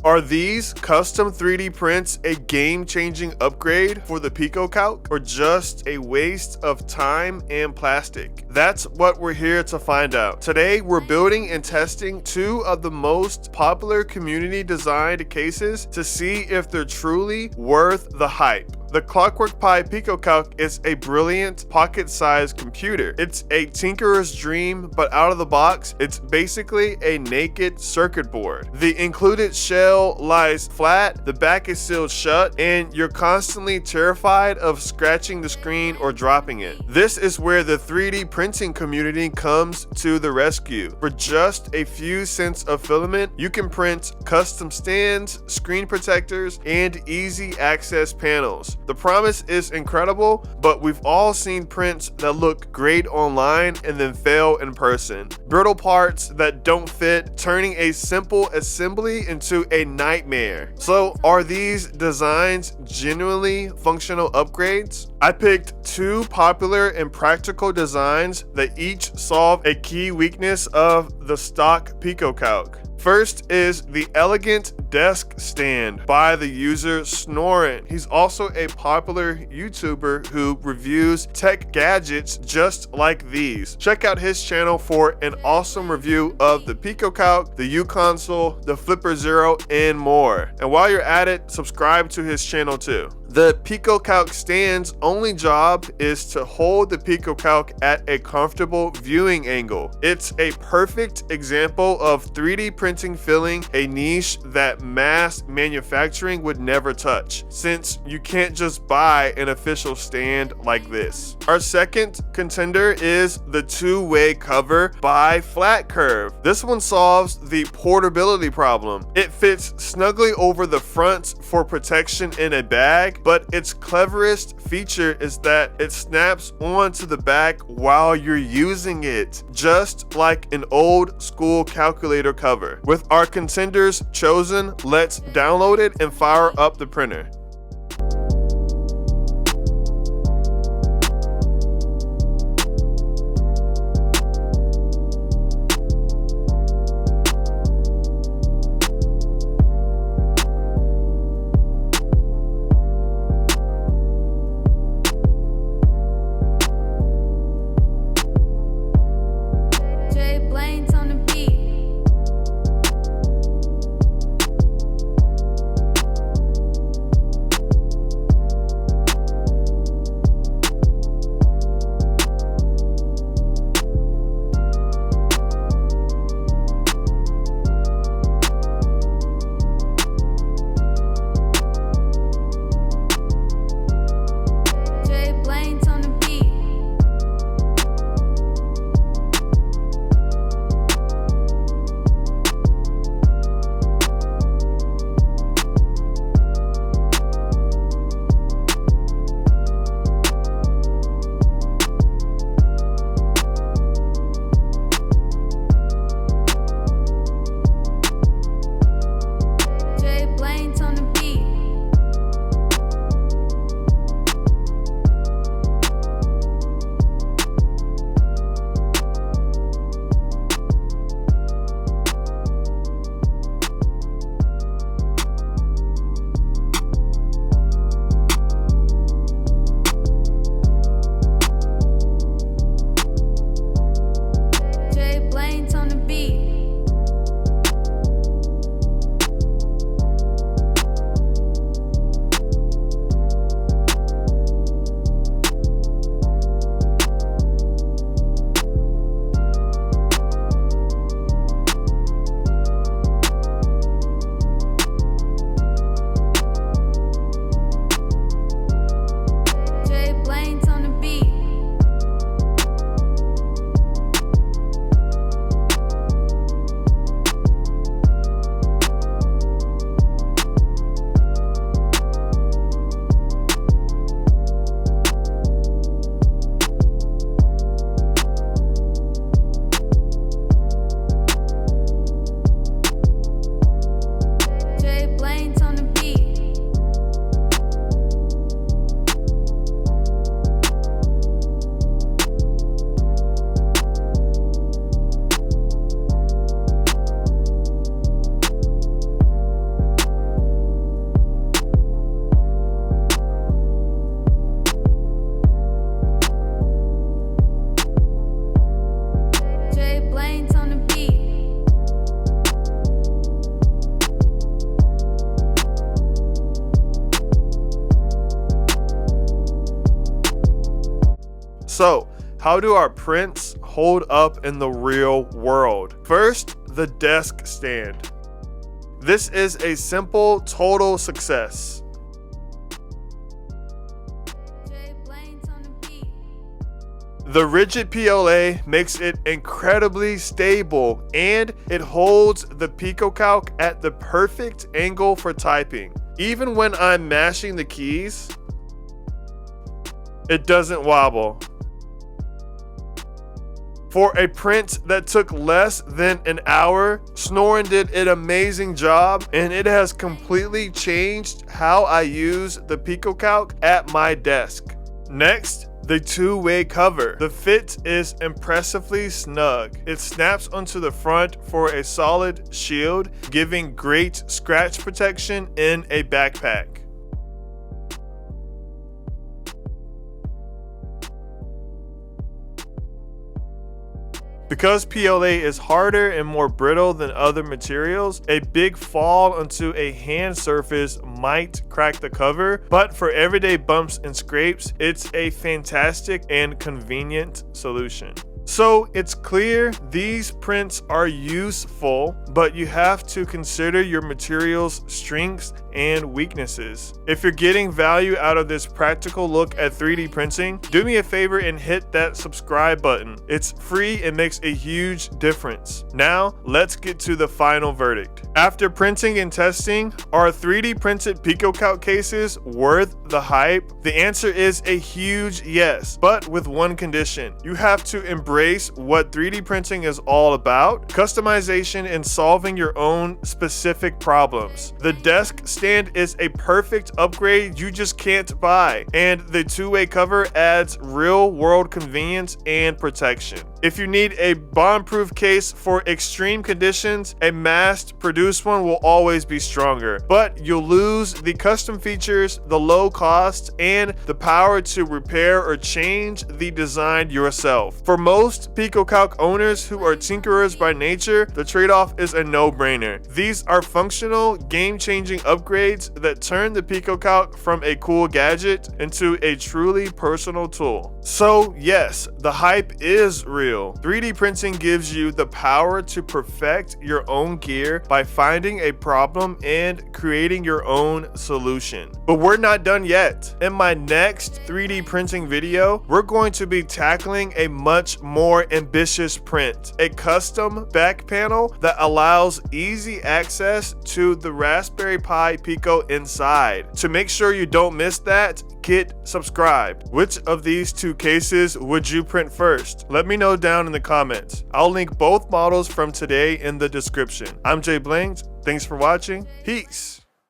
Are these custom 3D prints a game-changing upgrade for the PicoCalc, or just a waste of time and plastic? That's what we're here to find out. Today, we're building and testing two of the most popular community designed cases to see if they're truly worth the hype. The Clockwork Pi PicoCalc is a brilliant pocket-sized computer. It's a tinkerer's dream, but out of the box, it's basically a naked circuit board. The included shell lies flat, the back is sealed shut, and you're constantly terrified of scratching the screen or dropping it. This is where the 3D printing community comes to the rescue. For just a few cents of filament, you can print custom stands, screen protectors, and easy access panels. The promise is incredible, but we've all seen prints that look great online and then fail in person. Brittle parts that don't fit, turning a simple assembly into a nightmare. So are these designs genuinely functional upgrades? I picked two popular and practical designs that each solve a key weakness of the stock PicoCalc. First is the elegant desk stand by the user Snorin. He's also a popular YouTuber who reviews tech gadgets just like these. Check out his channel for an awesome review of the PicoCalc, the U console, the Flipper Zero, and more. And while you're at it, subscribe to his channel too. The PicoCalc stand's only job is to hold the PicoCalc at a comfortable viewing angle. It's a perfect example of 3D printing filling a niche that mass manufacturing would never touch, since you can't just buy an official stand like this. Our second contender is the two-way cover by Flat Curve. This one solves the portability problem. It fits snugly over the front for protection in a bag, but its cleverest feature is that it snaps onto the back while you're using it, just like an old school calculator cover. With our contenders chosen, let's download it and fire up the printer. JBlanked on the beat. So, how do our prints hold up in the real world? First, the desk stand. This is a simple, total success. JBlanked on the beat. The rigid PLA makes it incredibly stable, and it holds the PicoCalc at the perfect angle for typing. Even when I'm mashing the keys, it doesn't wobble. For a print that took less than an hour, Snorin did an amazing job, and it has completely changed how I use the PicoCalc at my desk. Next, the two-way cover. The fit is impressively snug. It snaps onto the front for a solid shield, giving great scratch protection in a backpack. Because PLA is harder and more brittle than other materials, a big fall onto a hand surface might crack the cover, but for everyday bumps and scrapes, it's a fantastic and convenient solution. So it's clear these prints are useful, but you have to consider your material's strengths and weaknesses. If you're getting value out of this practical look at 3D printing, do me a favor and hit that subscribe button. It's free and makes a huge difference. Now, let's get to the final verdict. After printing and testing, are 3D printed PicoCalc cases worth the hype? The answer is a huge yes, but with one condition. You have to embrace what 3D printing is all about: customization and solving your own specific problems. The desk stand is a perfect upgrade you just can't buy, and the two-way cover adds real-world convenience and protection. If you need a bomb-proof case for extreme conditions, a mass-produced one will always be stronger, but you'll lose the custom features, the low cost, and the power to repair or change the design yourself. For most PicoCalc owners who are tinkerers by nature, the trade-off is a no-brainer. These are functional, game-changing upgrades that turn the PicoCalc from a cool gadget into a truly personal tool. So yes, the hype is real. 3D printing gives you the power to perfect your own gear by finding a problem and creating your own solution. But we're not done yet. In my next 3D printing video, we're going to be tackling a much more ambitious print, a custom back panel that allows easy access to the Raspberry Pi Pico inside. To make sure you don't miss that, get subscribed. Which of these two cases would you print first? Let me know down in the comments. I'll link both models from today in the description. I'm JBlanked. Thanks for watching. Peace.